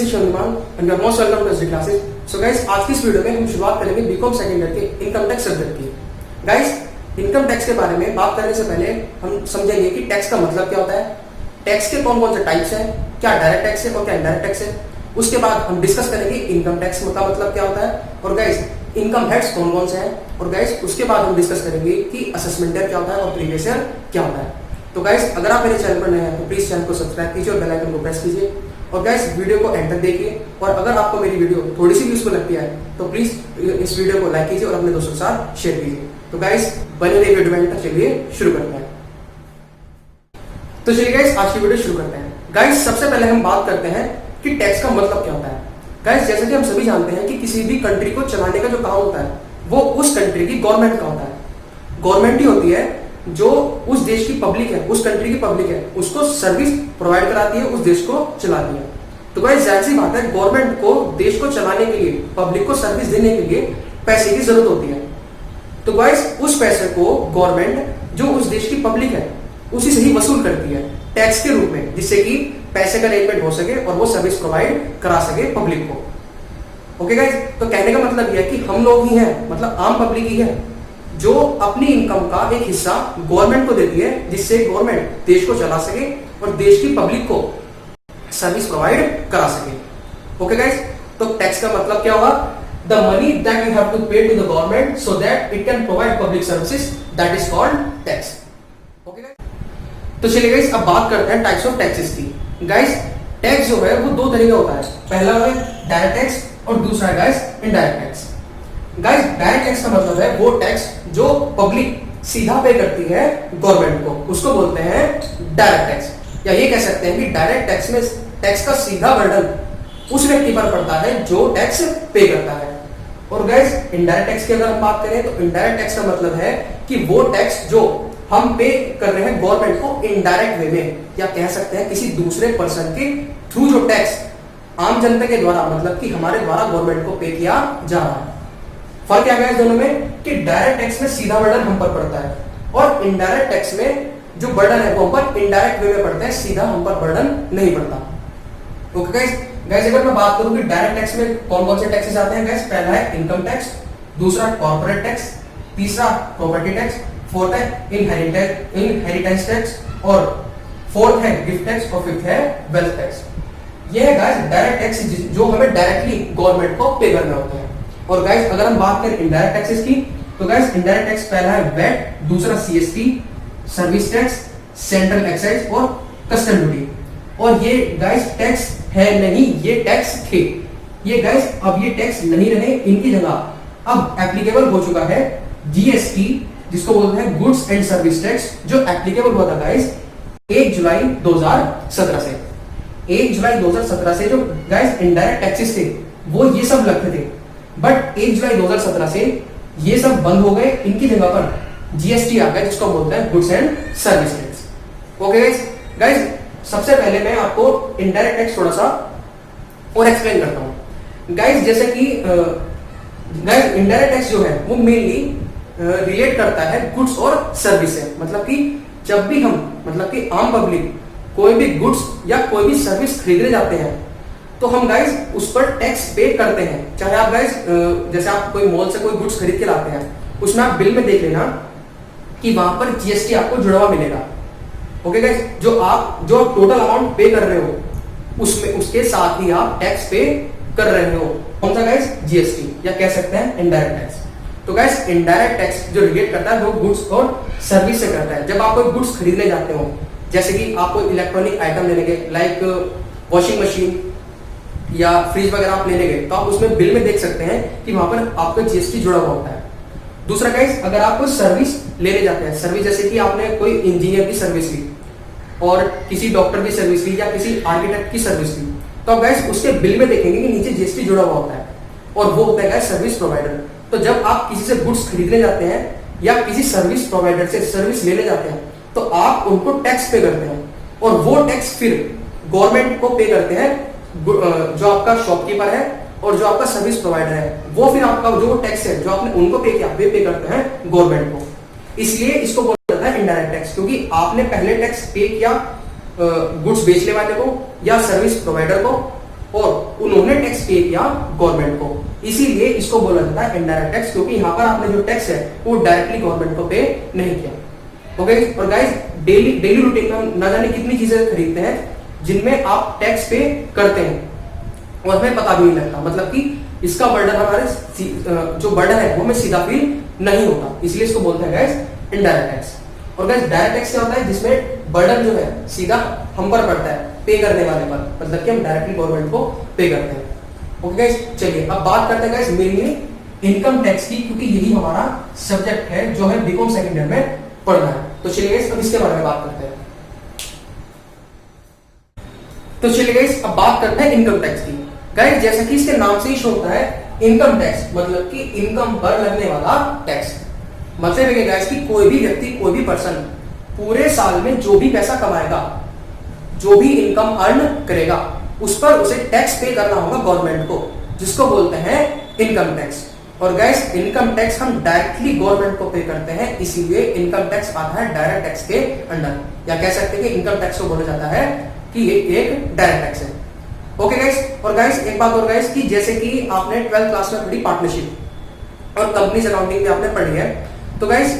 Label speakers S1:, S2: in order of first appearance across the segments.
S1: This is Sharmiman and you are most welcome to SD classes. So guys, आज की इस video में हम शुरुआत करेंगे बीकॉम सेकंड ईयर के इनकम टैक्स सब्जेक्ट की। गाइस, इनकम टैक्स के बारे में बात करने से पहले हम समझेंगे कि टैक्स का मतलब क्या होता है, टैक्स के कौन कौन से टाइप्स हैं, क्या डायरेक्ट टैक्स है और क्या इनडायरेक्ट टैक्स है। उसके बाद हम डिस्कस करेंगे इनकम टैक्स का मतलब क्या होता है और गाइस इनकम हेड्स कौन कौन से हैं। और गाइस उसके बाद हम डिस्कस करेंगे कि असेसमेंट ईयर क्या होता है और प्रीवियस ईयर क्या होता है। तो गाइस, अगर आप मेरे चैनल पर नए हैं तो प्लीज चैनल को सब्सक्राइब कीजिए और बेल आइकन को प्रेस कीजिए। और गाइस वीडियो को एंड तक देखिए और अगर आपको मेरी वीडियो थोड़ी सी भी यूजफुल लगती है तो प्लीज इस वीडियो को लाइक कीजिए और अपने दोस्तों के साथ शेयर कीजिए। तो गाइस बने रहिए वीडियो में तक। चलिए शुरू करते हैं। तो चलिए गाइस, आज की वीडियो शुरू करते हैं। गाइस, सबसे पहले हम बात करते हैं कि टैक्स का मतलब क्या होता है। गाइस, जैसे कि हम सभी जानते हैं कि किसी भी कंट्री को चलाने का जो काम होता है वो उस कंट्री की गवर्नमेंट का होता है। गवर्नमेंट ही होती है जो उस देश की पब्लिक है, उस कंट्री की पब्लिक है, उसको सर्विस प्रोवाइड कराती है, उस देश को चलाती है। तो गाइस जाहिर सी बात है, गवर्नमेंट को देश को चलाने के लिए, पब्लिक को सर्विस देने के लिए पैसे की जरूरत होती है। तो गाइस उस पैसे को गवर्नमेंट जो उस देश की पब्लिक है उसी से ही वसूल करती है टैक्स के रूप में, जिससे कि पैसे का अरेंजमेंट हो सके और वो सर्विस प्रोवाइड करा सके पब्लिक को। ओके गाइस, तो कहने का मतलब यह है कि हम लोग ही हैं, मतलब आम पब्लिक ही है जो अपनी इनकम का एक हिस्सा गवर्नमेंट को देती है, जिससे गवर्नमेंट देश को चला सके और देश की पब्लिक को सर्विस प्रोवाइड करा सके। ओके गाइस, तो टैक्स का मतलब क्या होगा? The money that you have to pay to the government so that it can provide public services, that is called tax. Okay guys, तो चलिए गाइस अब बात करते हैं टाइप्स ऑफ टैक्सेस की। गाइस टैक्स जो है वो दो तरह का होता है, पहला है डायरेक्ट टैक्स और दूसरा है guys indirect tax. Guys direct tax का मतलब है वो टैक्स जो पब्लिक सीधा पे करती है गवर्नमेंट को, उसको बोलते हैं डायरेक्ट टैक्स। या ये कह सकते हैं कि डायरेक्ट टैक्स में टैक्स का सीधा बर्डन उस व्यक्ति पर पड़ता है जो टैक्स पे करता है। और गाइस इनडायरेक्ट टैक्स की अगर हम बात करें तो इनडायरेक्ट टैक्स का मतलब है कि वो टैक्स जो हम पे कर रहे हैं गवर्नमेंट को इनडायरेक्ट वे में, या कह सकते हैं किसी दूसरे पर्सन के थ्रू जो टैक्स आम जनता के द्वारा, मतलब कि हमारे द्वारा गवर्नमेंट को पे किया जा रहा है। फर्क क्या है दोनों में कि डायरेक्ट टैक्स में सीधा बर्डन हम पर पड़ता है और इनडायरेक्ट टैक्स में जो बर्डन है वो हम पर इनडायरेक्ट वे में पड़ता है, सीधा हम पर बर्डन नहीं पड़ता। ओके गाइस, अगर मैं बात करूं कि डायरेक्ट टैक्स में कौन कौन से टैक्सेस आते हैं गाइस, पहला है इनकम टैक्स, दूसरा कॉर्पोरेट टैक्स, तीसरा प्रॉपर्टी टैक्स, फोर्थ है इनहेरिटेंस टैक्स और फोर्थ है गिफ्ट टैक्स और फिफ्थ है वेल्थ टैक्स। ये है गाइस डायरेक्ट टैक्स जो हमें डायरेक्टली गवर्नमेंट को पे करना होता है। और गाइस अगर हम बात करें इनडायरेक्ट टैक्सेस की तो गाइस इनडायरेक्ट टैक्स पहला है वैट, दूसरा CST, service tax, central excise और कस्टम ड्यूटी। और ये गाइस टैक्स है नहीं, ये टैक्स थे। ये गाइस अब ये टैक्स नहीं रहे, इनकी जगह अब एप्लीकेबल हो चुका है जीएसटी, जिसको बोलते हैं गुड्स एंड सर्विस टैक्स, जो एप्लीकेबल हुआ था गाइस 1 जुलाई 2017 से। 1 जुलाई 2017 से जो गाइस इनडायरेक्ट टैक्सेस थे वो ये सब लगते थे, बट 1 जुलाई 2017 से ये सब बंद हो गए, इनकी जगह पर जीएसटी आ गया, जिसको बोलते हैं goods and service tax. Okay guys, सबसे पहले मैं आपको इनडायरेक्ट टैक्स थोड़ा सा और एक्सप्लेन करता हूं। गाइस जैसे कि गाइस इनडायरेक्ट टैक्स जो है वो मेनली रिलेट करता है गुड्स और सर्विस से, मतलब कि जब भी हम, मतलब कि आम पब्लिक कोई भी गुड्स या कोई भी सर्विस खरीदने जाते हैं तो हम गाइस उस पर टैक्स पे करते हैं। चाहे आप गाइस जैसे आप कोई मॉल से कोई गुड्स खरीद के लाते हैं, उसमें आप बिल में देख लेना कि वहां पर जीएसटी आपको जुड़ा हुआ मिलेगा। ओके गाइस, जो आप टोटल अमाउंट पे कर रहे हो उसमें उसके साथ ही आप टैक्स पे कर रहे हो। कौन सा गाइस? जीएसटी, या कह सकते हैं इनडायरेक्ट टैक्स। तो गाइस इनडायरेक्ट टैक्स जो रिलेट करता है वो गुड्स और सर्विस से करता है। जब आप कोई गुड्स खरीदने जाते हो, जैसे कि आप कोई इलेक्ट्रॉनिक आइटम लेने गए, लाइक वॉशिंग मशीन या फ्रिज वगैरह आप लेने गए, तो आप उसमें बिल में देख सकते हैं कि वहां पर आपका जीएसटी जुड़ा हुआ होता है। दूसरा गाइस, अगर आप कोई सर्विस लेने जाते हैं, सर्विस जैसे कि आपने कोई इंजीनियर की सर्विस ली और किसी डॉक्टर की सर्विस ली या किसी आर्किटेक्ट की सर्विस ली, तो आप गाइस उसके बिल में देखेंगे कि नीचे जीएसटी जुड़ा हुआ होता है और वो होता है गाइस सर्विस प्रोवाइडर। तो जब आप किसी से गुड्स खरीदने जाते हैं या किसी सर्विस प्रोवाइडर से सर्विस लेने जाते हैं तो आप उनको टैक्स पे करते हैं और वो टैक्स फिर गवर्नमेंट को पे करते हैं, जो आपका शॉपकीपर है और जो आपका सर्विस प्रोवाइडर है, वो फिर आपका जो टैक्स है जो आपने उनको पे किया वे पे करते हैं गवर्नमेंट को। इसलिए इसको बोला जाता है इनडायरेक्ट टैक्स, क्योंकि आपने पहले टैक्स पे किया गुड्स बेचने वाले को या सर्विस प्रोवाइडर को, और इन्होंने टैक्स पे किया गवर्नमेंट को, इसीलिए इसको बोला जाता है इनडायरेक्ट टैक्स, क्योंकि यहाँ पर आपने जो टैक्स है वो डायरेक्टली गवर्नमेंट को पे नहीं किया। ओके, और गाइस डेली रूटीन में न जाने कितनी चीजें खरीदते हैं जिनमें आप टैक्स पे करते हैं और हमें पता भी नहीं लगता, मतलब कि इसका बर्डन हमारे जो बर्डन है वो हमें सीधा फील नहीं होता, इसलिए इसको बोलते हैं गाइस इनडायरेक्ट टैक्स। और गाइस डायरेक्ट टैक्स क्या होता है, जिसमें बर्डन जो है सीधा हम पर पड़ता है पे करने वाले पर, मतलब कि हम डायरेक्टली गवर्नमेंट को पे करते हैं। ओके गाइस, चलिए अब बात करते हैं गाइस मेनली इनकम टैक्स की, क्योंकि यही हमारा सब्जेक्ट है जो है बीकॉम सेकंड ईयर में पढ़ना है। तो चलिए गाइस अब इसके बारे में बात करते हैं। तो चलिए गाइस अब बात करते हैं इनकम टैक्स की। गाइस जैसा कि इसके नाम से ही शो होता है इनकम टैक्स, मतलब कि इनकम पर लगने वाला टैक्स। मतलब है गाइस कि कोई भी व्यक्ति, कोई भी पर्सन पूरे साल में जो भी पैसा कमाएगा, जो भी इनकम अर्न करेगा, उस पर उसे टैक्स पे करना होगा गवर्नमेंट को, जिसको बोलते हैं इनकम टैक्स। और गाइस इनकम टैक्स हम डायरेक्टली गवर्नमेंट को पे करते हैं, इसीलिए इनकम टैक्स आता है डायरेक्ट टैक्स के अंडर, या कह सकते हैं कि इनकम टैक्स को बोला जाता है कि ये एक डायरेक्ट टैक्स है। ओके गाइस, और गाइस एक बात और गाइस कि जैसे कि आपने 12th क्लास में पढ़ी पार्टनरशिप और कंपनीज अकाउंटिंग में आपने पढ़ी है, तो गाइस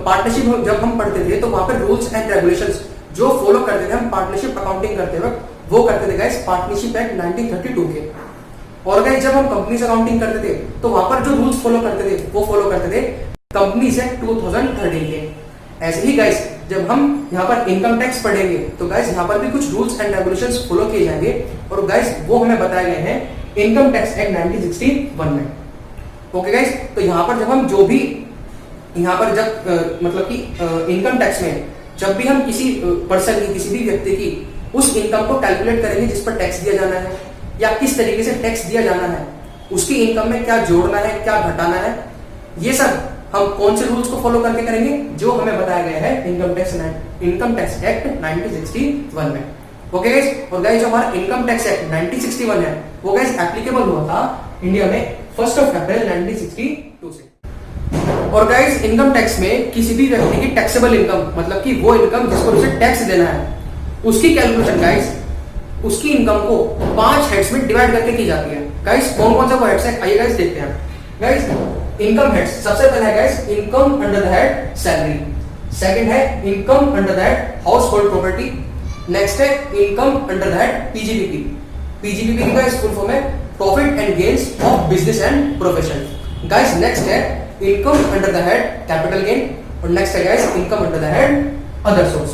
S1: पार्टनरशिप जब हम पढ़ते थे तो वहां पर रूल्स एंड रेगुलेशंस जो फॉलो करते थे हम पार्टनरशिप अकाउंटिंग करते वक्त, वो करते थे गाइस पार्टनरशिप एक्ट 1932 के। और गाइस जब हम कंपनीज अकाउंटिंग करते थे तो वहां पर जो रूल्स फॉलो करते थे वो फॉलो करते थे कंपनीज एक्ट 2013 के। ऐसे ही गाइस जब हम यहाँ पर इनकम टैक्स पढ़ेंगे तो गाइस यहाँ पर भी कुछ रूल्स एंड रेगुलेशंस फॉलो किए जाएंगे, और गाइस वो हमें बताए गए हैं इनकम टैक्स एक्ट 1961 में। ओके गाइस, तो यहाँ पर जब हम जो भी यहाँ पर जब मतलब कि इनकम टैक्स में जब भी हम किसी पर्सन की, किसी भी व्यक्ति की उस इनकम को कैलकुलेट करेंगे जिस पर टैक्स दिया जाना है या किस तरीके से टैक्स दिया जाना है, उसकी इनकम में क्या जोड़ना है, क्या घटाना है, ये सब हम कौन से रूल्स को फॉलो करके करेंगे, जो हमें बताया गया है इनकम टैक्स एक्ट 1961 में। ओके गाइस, और गाइस जो हमारा इनकम टैक्स एक्ट 1961 है वो गाइस एप्लीकेबल हुआ था इंडिया में 1 अप्रैल 1962 से। और गाइस इनकम टैक्स में किसी भी व्यक्ति की टैक्सेबल इनकम, मतलब कि वो इनकम जिस पर उसे टैक्स देना है, उसकी कैलकुलेशन गाइस उसकी इनकम को 5 हेड्स में डिवाइड करके की जाती है। गाइस कौन कौन सा वो हेड्स है, आइए गाइस देखते हैं। गाइस इनकम हेड्स, सबसे पहला है guys income under the head salary, second है income under the head household property, next है income under the head PGBP. PGBP की गाइस फुल फॉर्म है profit and gains of business and profession. Guys next है income under the head capital gain, और next है guys income under the head other source.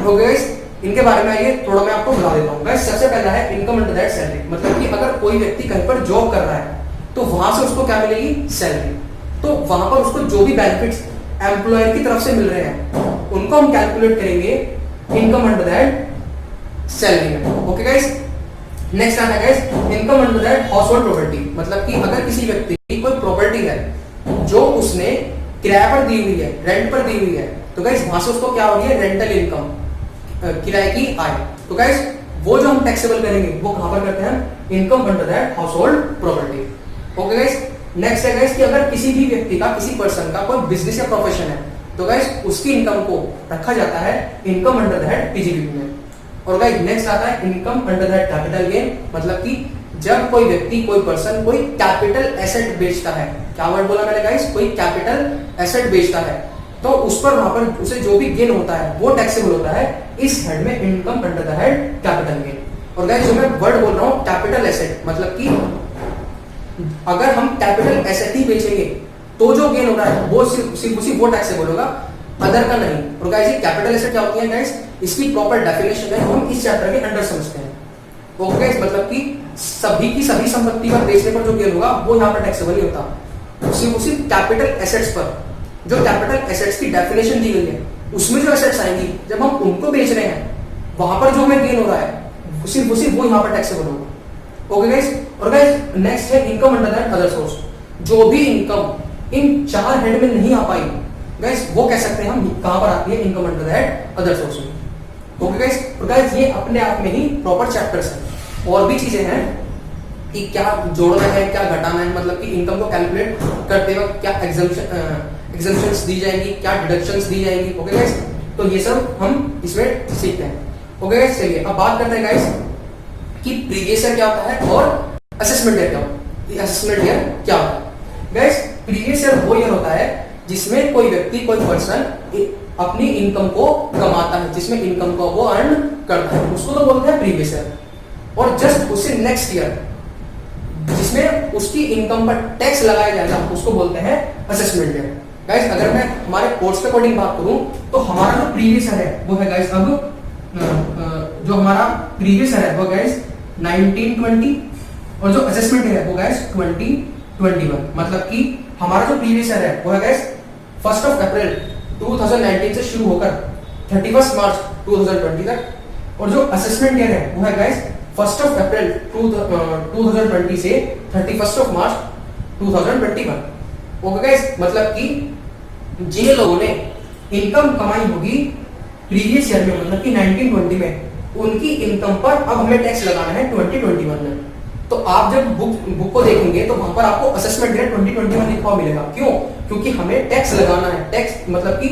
S1: Okay guys, इनके बारे में आइए थोड़ा मैं आपको बता देता हूँ। गाइस सबसे पहला है income under the head salary, मतलब कि अगर कोई व्यक्ति कहीं पर जॉब कर रहा है तो वहां से उसको क्या मिलेगी, सैलरी। तो वहां पर उसको जो भी बेनिफिट्स एम्प्लॉयर की तरफ से मिल रहे हैं उनको हम कैलकुलेट करेंगे income under the head salary में। ओके गाइस, नेक्स्ट आता है guys income under the head household property, मतलब कि अगर किसी व्यक्ति की कोई प्रॉपर्टी है जो उसने किराए पर दी हुई है, रेंट पर दी हुई है, तो गाइस वहां से उसको क्या हो रही है, रेंटल इनकम, किराए की आय। तो गाइस वो जो हम टैक्सेबल करेंगे वो कहां पर करते हैं, income under the house hold property. Okay guys, next है गाइस कि अगर किसी भी व्यक्ति का, किसी पर्सन का कोई बिजनेस या प्रोफेशन है तो गाइस उसकी इनकम को रखा जाता है income under the head PGBP में। और गाइस नेक्स्ट आता है income under the head capital gain, मतलब कि जब कोई व्यक्ति, कोई पर्सन कोई कैपिटल एसेट बेचता है, क्या वर्ड बोला मैंने गाइस, कोई कैपिटल एसेट बेचता है, तो उस पर वहां पर उसे जो भी गेन होता है वो टैक्सेबल होता है इस हेड में income under the head capital gain. और गाइस जो मैं वर्ड बोल रहा हूं कैपिटल एसेट, मतलब कि अगर हम कैपिटल एसेट ही बेचेंगे तो जो गेन हो रहा है वो सिर्फ उसी वो टैक्सेबल होगा, अदर का नहीं। और गाइस ये कैपिटल एसेट क्या होती है गाइस, इसकी प्रॉपर डेफिनेशन है हम इस चैप्टर के अंडर समझते हैं। ओके गाइस, मतलब कि सभी की सभी संपत्ति पर बेचने पर जो गेन होगा वो यहाँ पर टैक्सेबल नहीं होता, सिर्फ उसी कैपिटल एसेट्स पर, जो कैपिटल एसेट्स की डेफिनेशन दी गई है उसमें जो एसेट्स आएंगी जब हम उनको बेच रहे हैं वहां पर जो हमें गेन हो रहा है सिर्फ वो यहाँ पर टैक्सेबल होगा। ओके गाइस, और गाइस नेक्स्ट है income under the other source, जो भी इनकम इन 4 हेड में नहीं आ पाई गाइस वो कह सकते हैं हम कहां पर आती है, income under the head other source में। ओके गाइस, और गाइस ये अपने आप में ही प्रॉपर चैप्टर्स हैं, और भी चीजें हैं कि क्या जोड़ना है, क्या घटाना है, मतलब कि इनकम को कैलकुलेट करते वक्त क्या एग्जम्पशंस दी जाएंगी, क्या डिडक्शंस दी जाएंगी। ओके गाइस, तो ये सब हम इसमें सीखते हैं। ओके गाइस, चलिए अब बात करते हैं गाइस कि प्रीवियस ईयर क्या होता है और असेसमेंट ईयर क्या होता है? असेसमेंट ईयर क्या होता है गाइस? प्रीवियस ईयर वो ईयर होता है जिसमें कोई व्यक्ति, कोई पर्सन अपनी इनकम को कमाता है, जिसमें इनकम को वो अर्न करता है, उसको तो बोलते हैं प्रीवियस ईयर। और जस्ट उससे नेक्स्ट ईयर जिसमें उसकी इनकम पर टैक्स लगाया जाएगा, उसको बोलते हैं असेसमेंट ईयर। गाइस अगर मैं हमारे कोर्स के अकॉर्डिंग बात करूं तो हमारा जो प्रीवियस ईयर है वो है गाइस, अब जो हमारा प्रीवियस ईयर है वो गाइस 1920, और जो असेसमेंट ईयर है वो गाइस 2021। मतलब कि हमारा जो प्रीवियस ईयर है वो है गाइस 1 अप्रैल 2019 से शुरू होकर 31 मार्च 2020 तक, और जो असेसमेंट ईयर है वो है गाइस 1 अप्रैल 2020 से 31 मार्च 2021। ओके गाइस, मतलब कि जिन लोगों ने इनकम कमाई होगी प्रीवियस ईयर में, मतलब कि 1920 में, उनकी इनकम पर अब हमें टैक्स लगाना है 2021 में। तो आप जब बुक को देखेंगे तो वहां पर आपको असेसमेंट ईयर 2021 लिखा हुआ मिलेगा। क्यों? क्योंकि हमें टैक्स लगाना है। टैक्स मतलब कि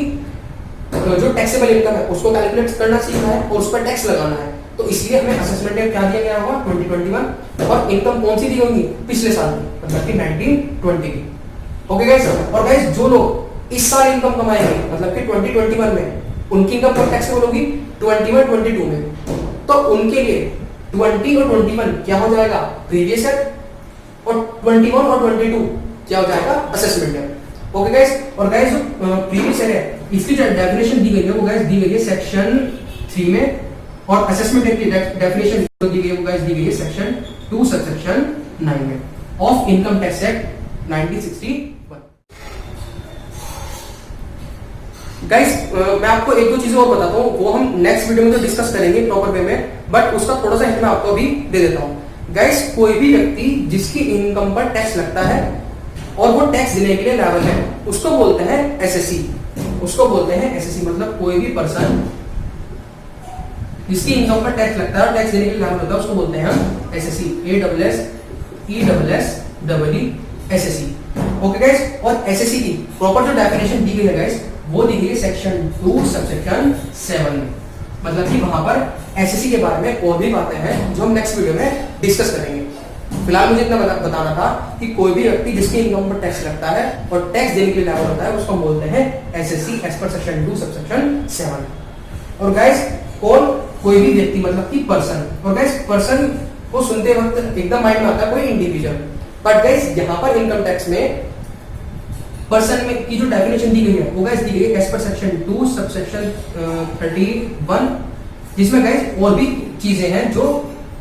S1: जो टैक्सेबल इनकम है उसको कैलकुलेट करना सीखना है और उस पर टैक्स लगाना है। तो इसलिए हमें असेसमेंट ईयर क्या दिया गया होगा 2021, और इनकम कौन सी दी होगी? पिछले साल की, मतलब कि 1920 की। ओके गाइस, और गाइस जो लोग इस साल इनकम कमाएंगे मतलब कि 2021 में, उनकी इनकम कब टैक्सेबल होगी? 21-22 में। तो उनके लिए 20 और 21 क्या हो जाएगा? प्रीवियस ईयर, और 21 और 22 क्या हो जाएगा? Assessment year. ओके गाइस, और गाइस जो प्रीवियस ईयर है इसकी जो डेफिनेशन दी गई है वो गाइस दी गई है सेक्शन 3 में, और असेसमेंट ईयर की डेफिनेशन जो दी गई है वो गाइस दी गई है सेक्शन 2 सबसेक्शन 9 में of income tax act 1961। Guys मैं आपको एक दो चीजें और बताता हूँ, वो हम नेक्स्ट वीडियो में तो डिस्कस करेंगे प्रॉपर वे में, बट उसका थोड़ा सा हिंट मैं आपको अभी दे देता हूँ। गाइस कोई भी व्यक्ति जिसकी इनकम पर टैक्स लगता है और वो टैक्स देने के लिए लायबल है, उसको बोलते हैं एसएससी। उसको बोलते हैं एसएससी, मतलब कोई भी पर्सन जिसकी इनकम पर टैक्स लगता है और टैक्स देने के लिए लायबल होता है उसको बोलते हैं हम SSC, ASSESSEE SSC. Okay guys, और एसएससी की प्रॉपर जो डेफिनेशन दी गई है गाइस वो दी गई है सेक्शन 2 सबसेक्शन 7 में। मतलब कि वहां पर एसएससी के बारे में और भी बातें हैं जो हम नेक्स्ट वीडियो में डिस्कस करेंगे। फिलहाल मुझे इतना बताना था कि कोई भी व्यक्ति जिसकी इनकम पर टैक्स लगता है और टैक्स देने के लिए लायबल होता है उसको बोलते हैं SSC as per section 2 subsection 7। और गाइस कौन? कोई भी व्यक्ति, मतलब कि पर्सन। और गाइस पर्सन को सुनते वक्त एकदम माइंड में आता है कोई इंडिविजुअल, बट गाइस यहाँ पर इनकम टैक्स में पर्सन में की जो डेफिनेशन दी गई है वो गाइस दी गई है एज पर सेक्शन 2 सबसेक्शन 31, जिसमें गाइस और भी चीजें हैं जो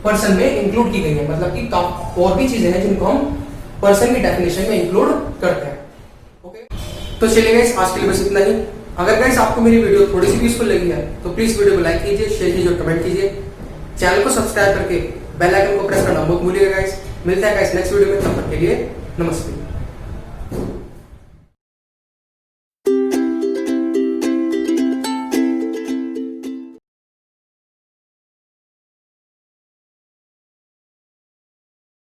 S1: पर्सन में इंक्लूड की गई है। मतलब कि और भी चीजें हैं जिनको हम पर्सन की डेफिनेशन में इंक्लूड करते हैं। ओके, तो चलिए गाइस आज के लिए बस इतना ही। अगर गाइस आपको मेरी वीडियो थोड़ी सी भी यूजफुल लगी है तो प्लीज वीडियो को लाइक कीजिए, शेयर कीजिए और कमेंट कीजिए। चैनल को सब्सक्राइब करके बेल आइकन को प्रेस करना मत भूलिएगा गाइस। मिलता है गाइस नेक्स्ट वीडियो में, तब तक के लिए नमस्ते।